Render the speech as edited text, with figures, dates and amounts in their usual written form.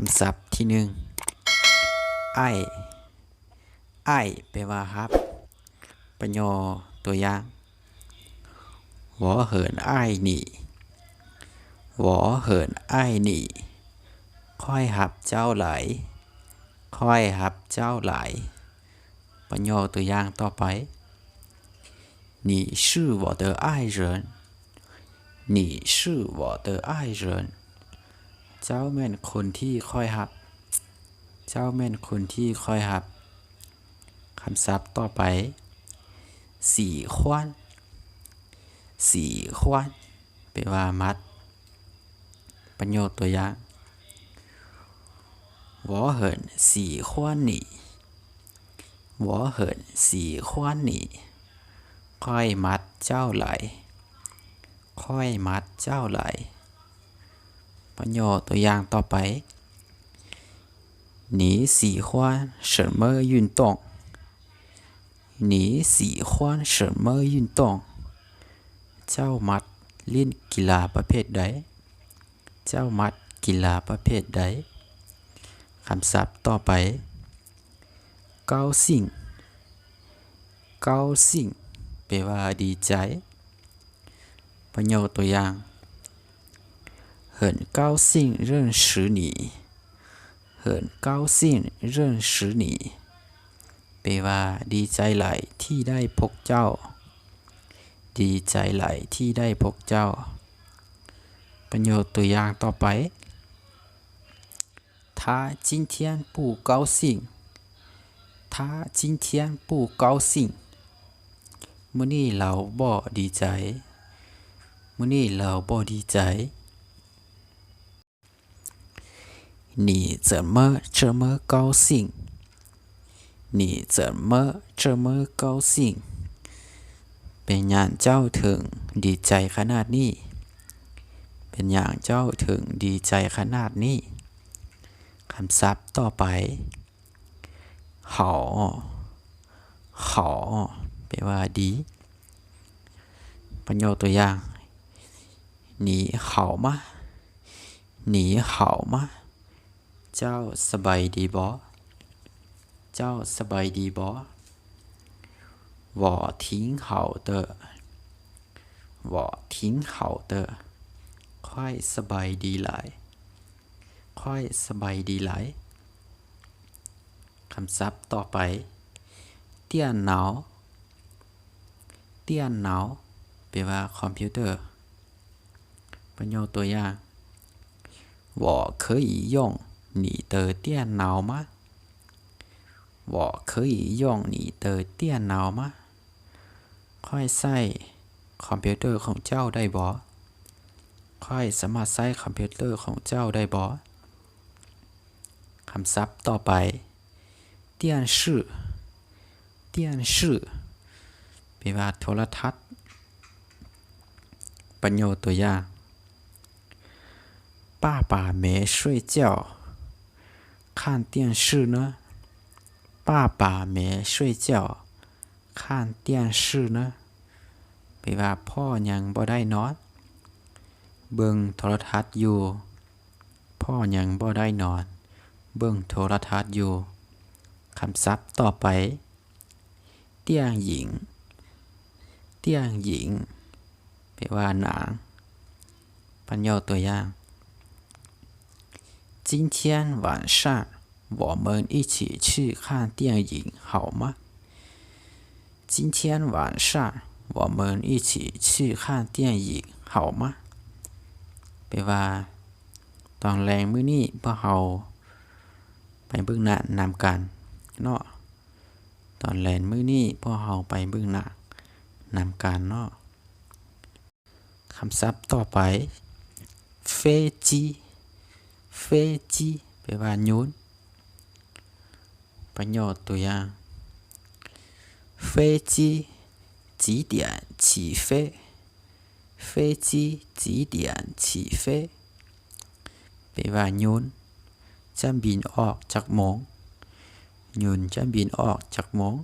ำศัพท์ที่หนึ่งไอ้ไอ้แปลว่าครับประโยคตัวอย่าง我很爱你我很爱你ค่อยหับเจ้าหลายค่อยหับเจ้าหลายประโยคตัวอย่างต่อไป你是我的爱人你是我的爱人เจ้าแม่นคนที่ค่อยหับเจ้าแม่นคนที่ค่อยหับคำศัพท์ต่อไปสี่ขวัญสี่ขวัญแปลว่ามัดประโยคตัวอย่าง我很喜欢你我很喜欢你ค่อยมัดเจ้าไหลค่อยมัดเจ้าไหลประโยคตัวอย่างต่อไป你喜欢什么运动你喜欢什么运动เจ้ามัดเล่นกีฬาประเภทใดเจ้ามัดกีฬาประเภทใดคำศัพท์ต่อไป高兴高兴แปลว่าดีใจประโยคตัวอย่าง很高兴认识你很高兴认识你แปลว่าดีใจหลายที่ได้พบเจ้าดีใจหลายที่ได้พบเจ้าประโยคตัวอย่างต่อไป他今天不高兴他今天不高兴มื้อนี้เราบ่ดีใจมื้อนี้เราบ่ดีใจ你怎么这么高兴你怎么这么高兴เป็นอย่างเจ้าถึงดีใจขนาดนี้เป็นอย่างเจ้าถึงดีใจขนาดนี้คำศัพท์ต่อไป好好แปลว่าดีประโยคตัวอย่าง你好吗你好吗เจ้าสบายดีบ่เจ้าสบายดีบ่我挺好的我挺好的ค่อยสบายดีหลายค่อยสบายดีหลายคำศัพท์ต่อไปเตี้ยนหนาวเตี้ยนหนาวแปลว่าคอมพิวเตอร์ประโยคตัวอย่าง我可以用你的电脑吗我可以用你的电脑吗ค่อยใช้คอมพิวเตอร์ของเจ้าได้บ่ค่อยสามารถใช้คอมพิวเตอร์ของเจ้าได้บ่คำศัพท์ต่อไป电视电视แปลว่าโทรทัศน์ประโยคตัวอย่าง爸爸没睡觉看电视呢爸爸没睡觉看电视呢แปลว่าพ่อยังบ่ได้นอนเบิ่งโทรทัศน์อยู่พ่อยังบ่ได้นอนเบิ่งโทรทัศน์อยู่คำศัพท์ต่อไปเตี้ยงหญิงเตี้ยงหญิงแปลว่าหนังประโยคตัวอย่าง今天晚上我们一起去看电影好吗今天晚上我们一起去看电影好吗แปลว่าตอนแรงมื้อนี้พวกเราไปเบิ่งหนังนำกันเนาะตอนแรงมื้อนี้พวกเราไปเบิ่งหนังนำกันเนาะคำศัพท์ต่อไปเฟจีเฟจีแปลว่าโยนประโยคตัวอย่าง飞机几点起飞飞机几点起飞แปลว่าโยนจะบินออกจากโมงยนต์จะบินออกจากโมง